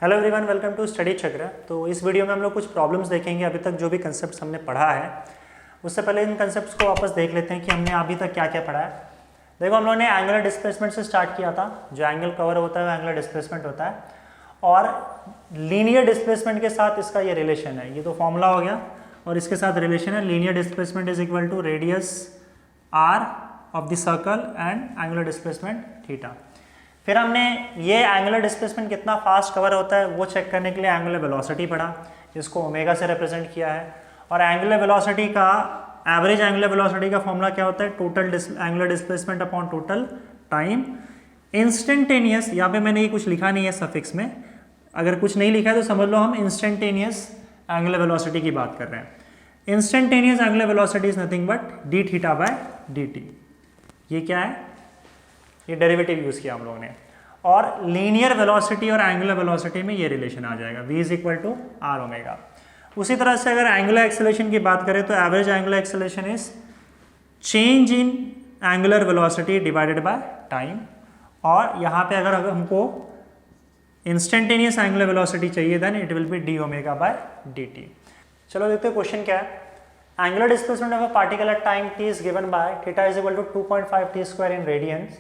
Hello everyone, welcome to study Chakra. तो इस video में हम लोग कुछ प्रॉब्लम्स देखेंगे। अभी तक जो भी कंसेप्ट्स हमने पढ़ा है उससे पहले इन कंसेप्ट्स को वापस देख लेते हैं कि हमने अभी तक क्या क्या पढ़ा है। देखो, हम लोगों ने एंगुलर डिस्प्लेसमेंट से स्टार्ट किया था। जो एंगल कवर होता है वो एंगुलर डिस्प्लेसमेंट होता है और लीनियर डिस्प्लेसमेंट के साथ इसका ये रिलेशन है। ये तो फॉर्मूला हो गया और इसके साथ रिलेशन है। Linear displacement is equal to radius r of the circle and angular displacement theta. फिर हमने ये एंगुलर डिस्प्लेसमेंट कितना फास्ट कवर होता है वो चेक करने के लिए एंगुलर वेलोसिटी पढ़ा, जिसको ओमेगा से रिप्रेजेंट किया है। और एंगुलर वेलोसिटी का एवरेज एंगुलर वेलोसिटी का फॉर्मूला क्या होता है? Total angular displacement upon total time. Instantaneous, यहाँ पे मैंने ये कुछ लिखा नहीं है सफिक्स में, अगर कुछ नहीं लिखा है तो समझ लो हम इंस्टेंटेनियस एंगुलर वेलोसिटी की बात कर रहे हैं। Instantaneous angular velocity is nothing but D theta by d T. ये क्या है? ये डेरिवेटिव यूज किया हम लोगों ने। और लीनियर वेलोसिटी और एंगुलर वेलोसिटी में ये रिलेशन आ जाएगा, v is equal to r omega. उसी तरह से अगर एंगुलर एक्सेलरेशन की बात करें तो average angular acceleration is change in angular velocity divided by time. और यहाँ पे अगर हमको इंस्टेंटेनियस एंगुलर वेलोसिटी चाहिए then it will be d omega by d t. चलो देखते हैं क्वेश्चन क्या है। Angular displacement of a particle at time t is given by theta is equal to 2.5 t square in radians.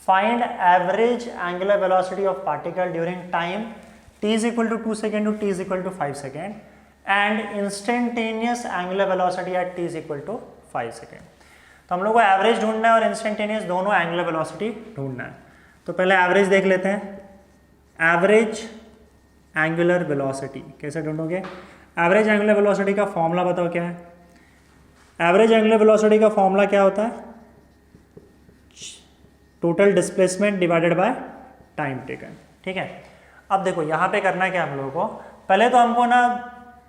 Find average angular velocity of particle during time t is equal to 2 second to t is equal to 5 second and instantaneous angular velocity at t is equal to 5 second. तो हम लोग को average ढूंढना है और instantaneous दोनों angular velocity ढूंढना है। तो पहले एवरेज देख लेते हैं। एवरेज एंगुलर वेलोसिटी कैसे ढूंढोगे? एवरेज एंगुलर वेलोसिटी का फॉर्मूला बताओ क्या है? एवरेज एंगुलर वेलोसिटी का फॉर्मूला क्या होता है? Total displacement divided by time taken. ठीक है, अब देखो यहाँ पे करना है क्या हम लोगों को? पहले तो हमको ना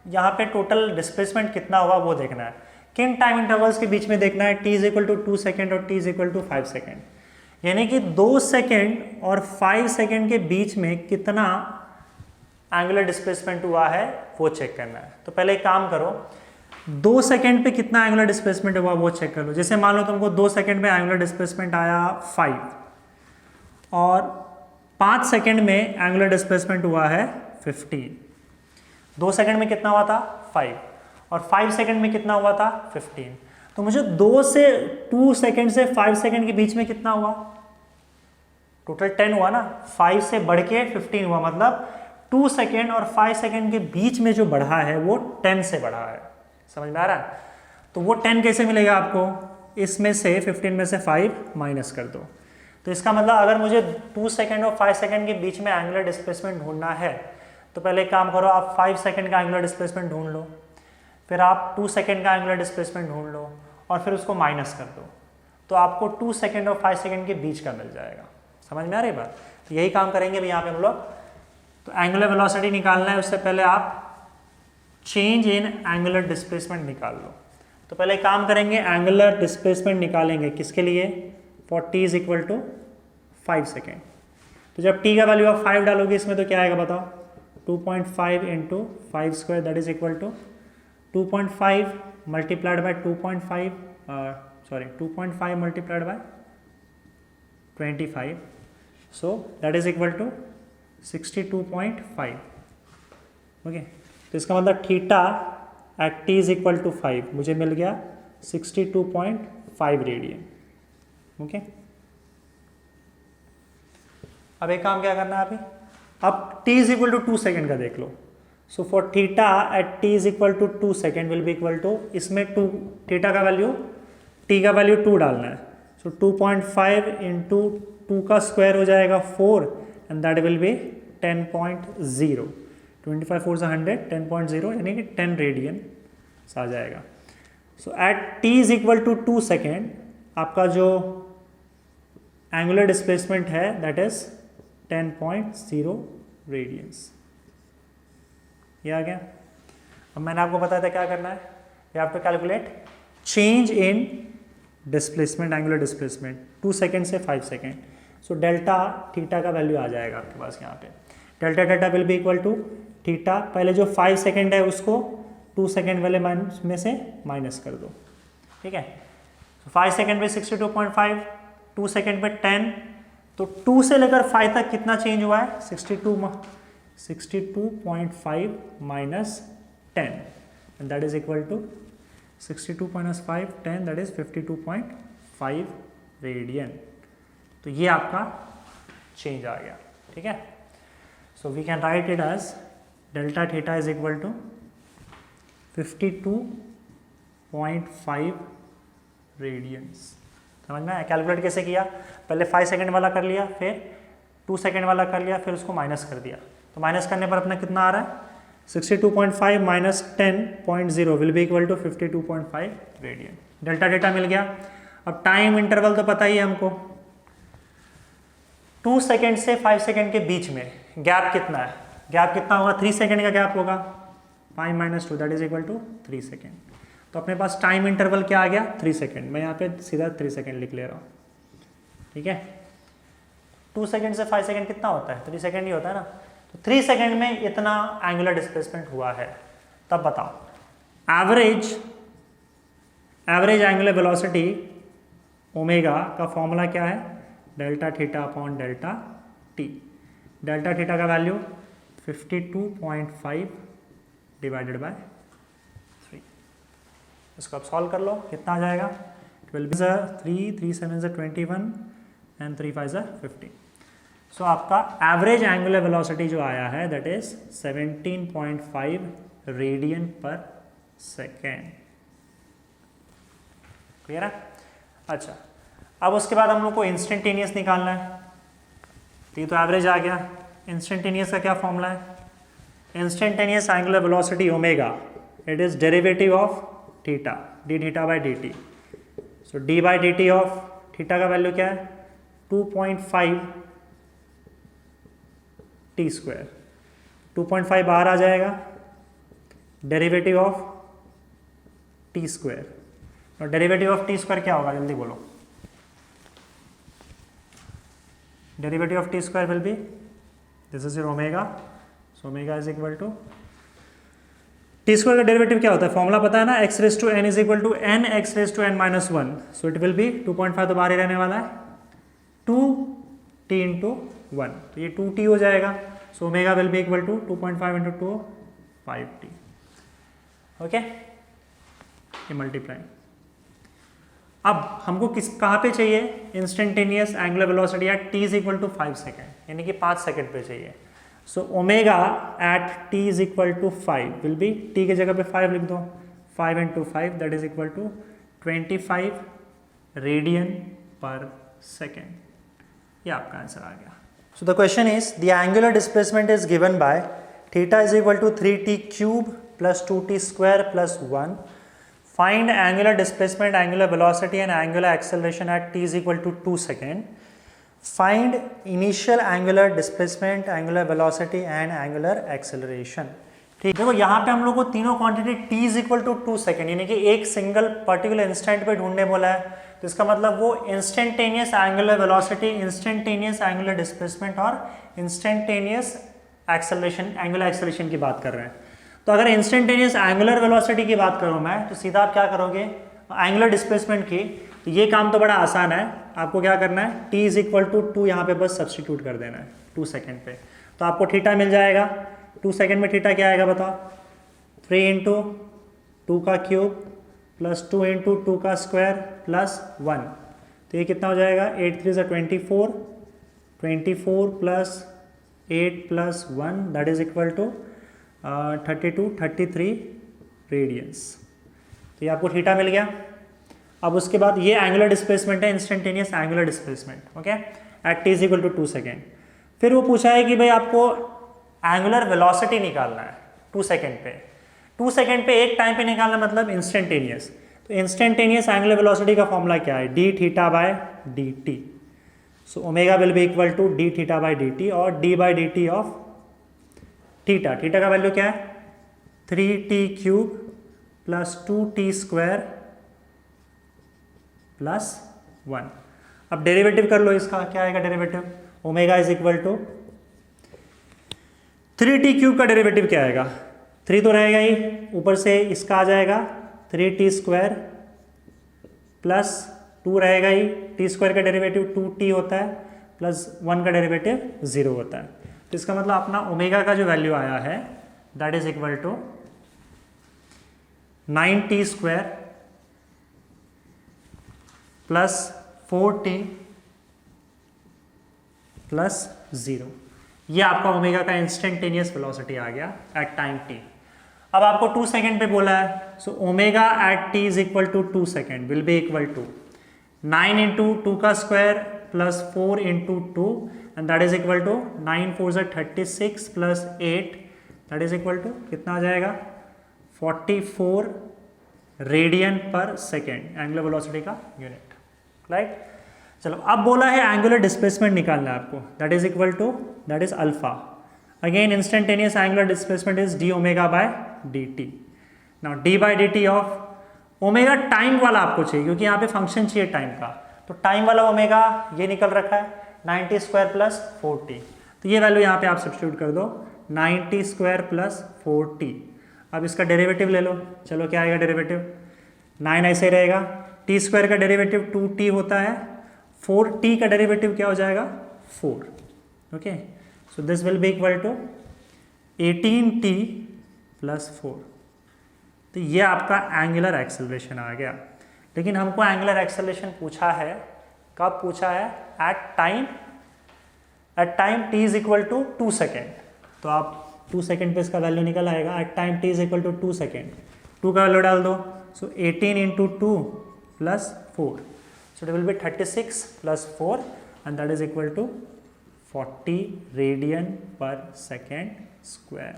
यहाँ पे टोटल डिस्प्लेसमेंट कितना हुआ वो देखना है। किन टाइम इंटरवल्स के बीच में देखना है? t is equal to 2 second और t is equal to 5 second. यानी कि 2 सेकेंड और 5 सेकेंड के बीच में कितना एंगुलर डिस्प्लेसमेंट हुआ है वो चेक करना है। तो पहले एक काम करो, 2 सेकेंड पे कितना एंगुलर डिस्प्लेसमेंट हुआ वो चेक कर लो। जैसे मान लो तुमको 2 सेकेंड में एंगुलर डिस्प्लेसमेंट आया 5 और 5 सेकेंड में एंगुलर डिस्प्लेसमेंट हुआ है 15। 2 सेकेंड में कितना हुआ था? 5 और 5 सेकेंड में कितना हुआ था? 15। तो मुझे 2 सेकेंड से 5 सेकेंड के बीच में कितना हुआ? टोटल 10 हुआ ना। 5 से बढ़ के 15 हुआ, मतलब 2 सेकेंड और 5 सेकेंड के बीच में जो बढ़ा है वो 10 से बढ़ा है। समझ में आ रहा है? तो वो 10 कैसे मिलेगा आपको? इसमें से 15 में से 5 माइनस कर दो। तो इसका मतलब अगर मुझे 2 सेकेंड और 5 सेकेंड के बीच में एंगुलर डिस्प्लेसमेंट ढूंढना है तो पहले एक काम करो, आप 5 सेकेंड का एंगुलर डिस्प्लेसमेंट ढूंढ लो, फिर आप 2 सेकेंड का एंगुलर डिस्प्लेसमेंट ढूंढ लो और फिर उसको माइनस कर दो। तो आपको 2 सेकेंड और 5 सेकेंड के बीच का मिल जाएगा। समझ में आ रही बात? तो यही काम करेंगे भी यहाँ पे हम लोग। तो एंगुलर वेलोसिटी निकालना है, उससे पहले आप चेंज इन एंगुलर डिस्प्लेसमेंट निकाल लो। तो पहले काम करेंगे, एंगुलर डिस्प्लेसमेंट निकालेंगे किसके लिए? For t is equal to 5 second. तो जब t का वैल्यू आप 5 डालोगे इसमें तो क्या आएगा बताओ? 2.5 into 5 square that is equal to 2.5 multiplied by 2.5 multiplied by 25, so that is equal to 62.5। Okay, तो इसका मतलब theta at t is equal to 5 मुझे मिल गया 62.5 रेडियन। ओके, अब एक काम क्या करना है अभी? अब t is equal to 2 second का देख लो। So for theta at t is equal to 2 second will be equal to, इसमें 2 थीटा का वैल्यू, t का वैल्यू 2 डालना है। सो 2.5 इंटू 2 का स्क्वायर हो जाएगा 4 एंड दैट विल बी 10.0। 25 4 से 100, 10.0 यानी कि 10 रेडियन आ जाएगा। So at t is equal to 2 second आपका जो एंगुलर डिस्प्लेसमेंट है दैट इज 10.0 रेडियंस। ये आ गया। अब मैंने आपको बताया था क्या करना है? You have to calculate change in displacement, angular displacement 2 second से 5 सेकेंड। सो डेल्टा थीटा का वैल्यू आ जाएगा आपके पास यहाँ पे। Delta delta will be equal to theta, पहले जो 5 सेकेंड है उसको 2 सेकेंड वाले में से माइनस कर दो। ठीक है, 5 सेकेंड पे 62.5, 2 सेकेंड पे 10, तो 2 से लेकर 5 तक कितना चेंज हुआ है? 62 62.5 minus 10 and that is equal to 62 minus 5 10 that is 52.5 radian. तो ये आपका चेंज आ गया, ठीक है। So we can write it as delta theta is equal to 52.5 radians. समझ में आया? कैलकुलेट कैसे किया? पहले 5 सेकेंड वाला कर लिया, फिर 2 सेकेंड वाला कर लिया, फिर उसको माइनस कर दिया। तो माइनस करने पर अपना कितना आ रहा है? 62.5 minus 10.0 will be equal to 52.5 radian. Delta theta मिल गया। अब टाइम इंटरवल तो पता ही है हमको, 2 सेकेंड से 5 सेकेंड के बीच में गैप कितना है? गैप कितना होगा? 3 सेकेंड का गैप होगा। 5 minus 2 that is equal to 3 second. तो अपने पास टाइम इंटरवल क्या आ गया? 3 सेकेंड। मैं यहाँ पे सीधा 3 सेकेंड लिख ले रहा हूँ, ठीक है। 2 सेकेंड से 5 सेकेंड कितना होता है? 3 सेकेंड ही होता है ना। तो 3 सेकेंड में इतना एंगुलर डिस्प्लेसमेंट हुआ है। तब बताओ एवरेज एंगुलर वेलोसिटी ओमेगा का फॉर्मूला क्या है? Delta theta upon delta T. Delta theta का वैल्यू 52.5 डिवाइडेड बाय 3। इसको आप सॉल्व कर लो, कितना आ जाएगा? 12 3 3 7 21 एंड 3 5 15। सो आपका एवरेज एंगुलर वेलोसिटी जो आया है that is 17.5 radian per second. Clear है? अच्छा, अब उसके बाद हम लोग को इंस्टेंटेनियस निकालना है। तो ये तो एवरेज आ गया। इंस्टेंटेनियस का क्या फॉर्मूला है? Instantaneous angular velocity omega, it is derivative of theta, d theta by d t. So d by d t of theta का वैल्यू क्या है? 2.5 टी स्क्वायर। 2.5 बाहर आ जाएगा, डेरिवेटिव ऑफ टी स्क्वायर। और डेरिवेटिव ऑफ टी स्क्वायर क्या होगा? जल्दी बोलो। Derivative of t square will be, this is your omega, so omega is equal to t square का डेरिवेटिव क्या होता है? फॉर्मूला पता है ना, x raise to n is equal to n x raise to n minus 1। So it will be 2.5 तो बाहर ही रहने वाला है, 2t इंटू 1, तो ये 2t हो जाएगा। So omega will be equal to 2.5 into 2 5t। Okay, ये मल्टीप्लाई। अब हमको कहाँ पे चाहिए? Instantaneous angular velocity at t is equal to 5 second, यानी कि 5 सेकेंड पे चाहिए। So omega at t is equal to 5 will be, t की जगह पे 5 लिख दो, 5 इंटू 5 that is equal to 25 radian per second. ये आपका आंसर आ गया। So the question is the angular displacement is given by theta is equal to 3t cube plus 2t square plus 1। Find angular displacement, angular velocity and angular acceleration at t is equal to 2 second. Find initial angular displacement, angular velocity and angular acceleration. ठीक, देखो यहाँ पे हम लोग को तीनों quantity t is equal to 2 second यानी कि एक सिंगल पर्टिकुलर इंस्टेंट पे ढूंढने बोला है। तो इसका मतलब वो instantaneous angular velocity, instantaneous angular displacement और इंस्टेंटेनियस एक्सेलरेशन, एंगुलर एक्सेलरेशन की बात कर रहे हैं। तो अगर इंस्टेंटेनियस एंगुलर वेलोसिटी की बात करूँ मैं, तो सीधा आप क्या करोगे? एंगुलर डिस्प्लेसमेंट की। तो ये काम तो बड़ा आसान है। आपको क्या करना है? t इज इक्वल टू 2 यहाँ पे बस सब्सटीट्यूट कर देना है 2 सेकेंड पे। तो आपको थीटा मिल जाएगा। 2 सेकेंड में थीटा क्या आएगा बताओ? 3 इंटू 2 का क्यूब प्लस 2 इंटू 2 का स्क्वायर प्लस 1। तो ये कितना हो जाएगा? 8 3 24, 24 plus 8 plus 1 that is equal to 33 radians. तो ये आपको थीटा मिल गया। अब उसके बाद ये एंगुलर डिस्प्लेसमेंट है, instantaneous angular displacement, okay, at t is equal to 2 second. फिर वो पूछा है कि भाई आपको एंगुलर वेलोसिटी निकालना है 2 सेकेंड पे। 2 सेकेंड पे एक टाइम पे निकालना मतलब इंस्टेंटेनियस। तो इंस्टेंटेनियस एंगुलर वेलोसिटी का फॉर्मूला क्या है? D theta by d t. So omega will be equal to d theta by d t और d by d t of theta. Theta का वैल्यू क्या है? 3t cube plus 2t square plus 1। अब derivative कर लो इसका, क्या आएगा derivative? Omega is equal to 3t cube का डेरिवेटिव क्या आएगा? 3 तो रहेगा ही, ऊपर से इसका आ जाएगा 3t स्क्वायर प्लस 2 रहेगा ही, t स्क्वायर का डेरिवेटिव 2t होता है प्लस 1 का डेरिवेटिव 0 होता है। तो इसका मतलब अपना ओमेगा का जो वैल्यू आया है that is equal to 9t square plus 4t plus 0। ये आपका ओमेगा का इंस्टेंटेनियस वेलोसिटी आ गया एट टाइम t। अब आपको 2 सेकेंड पे बोला है, so omega at t is equal to 2 second will be equal to 9 into 2 का square plus 4 into 2 and that is equal to 9 4 से 36 plus 8 that is equal to कितना आ जाएगा 44 radian per second, angular velocity का unit, right. चलो अब बोला है एंगुलर डिस्प्लेसमेंट निकालना है आपको, that is equal to that is alpha. Again instantaneous angular displacement is d omega by d t. Now d by d t of omega time वाला आपको चाहिए क्योंकि यहाँ पे फंक्शन चाहिए टाइम का, तो टाइम वाला ओमेगा ये निकल रखा है 90 स्क्वायर प्लस 4t, तो ये वैल्यू यहाँ पे आप सब्स्टिट्यूट कर दो 90 स्क्वायर प्लस 4t। अब इसका डेरिवेटिव ले लो, चलो क्या आएगा डेरिवेटिव 9 ऐसे रहेगा, टी स्क्वायर का डेरिवेटिव 2t होता है, 4t का डेरिवेटिव क्या हो जाएगा 4, okay. So this will be equal to 18t plus 4। तो ये आपका एंगुलर एक्सेलरेशन आ गया, लेकिन हमको एंगुलर एक्सेलरेशन पूछा है, कब पूछा है at time t is equal to 2 second. तो आप 2 सेकेंड पे इसका वैल्यू निकल आएगा at time t is equal to 2 second, 2 का वैल्यू डाल दो, so 18 into 2 plus 4, so it will be 36 plus 4 and that is equal to 40 radian per second square.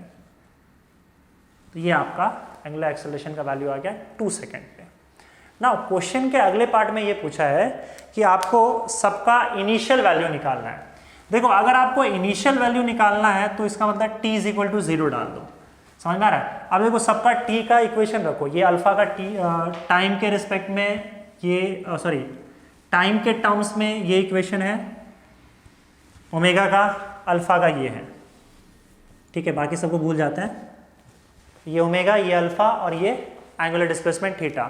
तो ये आपका एंगुलर एक्सेलरेशन का वैल्यू आ गया 2 सेकेंड पे। नाउ क्वेश्चन के अगले पार्ट में ये पूछा है कि आपको सबका इनिशियल वैल्यू निकालना है। देखो अगर आपको इनिशियल वैल्यू निकालना है तो इसका मतलब t इज इक्वल टू 0 डाल दो, समझ में आ रहा है। अब देखो सबका t का इक्वेशन रखो, ये अल्फा का t टाइम के रिस्पेक्ट में, ये सॉरी टाइम के टर्म्स में ये इक्वेशन है, ओमेगा का अल्फा का ये है, ठीक है, बाकी सबको भूल जाते हैं, ये ओमेगा ये अल्फा और ये एंगुलर डिस्प्लेसमेंट थीटा।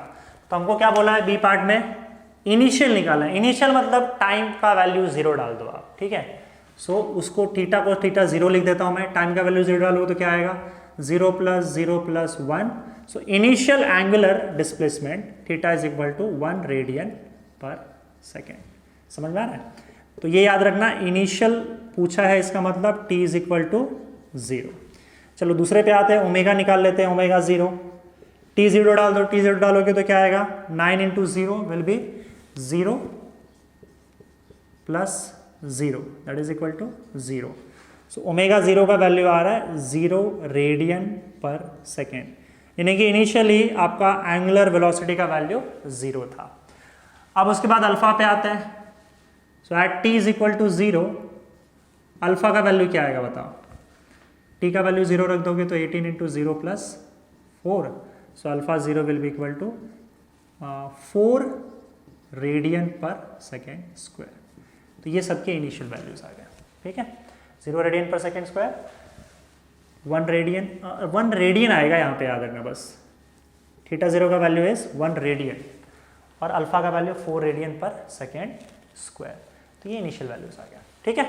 तो हमको क्या बोला है बी पार्ट में इनिशियल निकालना है, इनिशियल मतलब टाइम का वैल्यू 0 डाल दो आप, ठीक है। सो उसको थीटा को थीटा 0 लिख देता हूं मैं, टाइम का वैल्यू 0 डालो तो क्या आएगा 0 plus 1। So initial angular displacement theta is equal to 1 radian per second, समझ में आ रहा है। तो ये याद रखना, इनिशियल पूछा है इसका मतलब t इज इक्वल टू 0। चलो दूसरे पे आते हैं, ओमेगा निकाल लेते हैं, ओमेगा 0, t 0 डाल दो, t 0 डालोगे तो क्या आएगा 9 into 0 will be 0 plus 0 that is equal to 0। So omega 0 का वैल्यू आ रहा है 0 रेडियन पर सेकेंड, यानी कि इनिशियली आपका एंगुलर वेलोसिटी का वैल्यू 0 था। अब उसके बाद अल्फा पे आते हैं, so at t is equal to 0 alpha का वैल्यू क्या आएगा बताओ, t का वैल्यू 0 रख दोगे तो 18 into 0 plus 4, so alpha 0 will be equal to 4 radian per second square. तो ये सबके इनिशियल वैल्यूज आ गए, ठीक है। 0 radian per second square, 1 radian आएगा यहाँ पे, याद रखना बस, थीटा 0 का वैल्यू इज 1 रेडियन और अल्फा का value 4 radian per second square. तो ये इनिशियल वैल्यूज आ गया, ठीक है।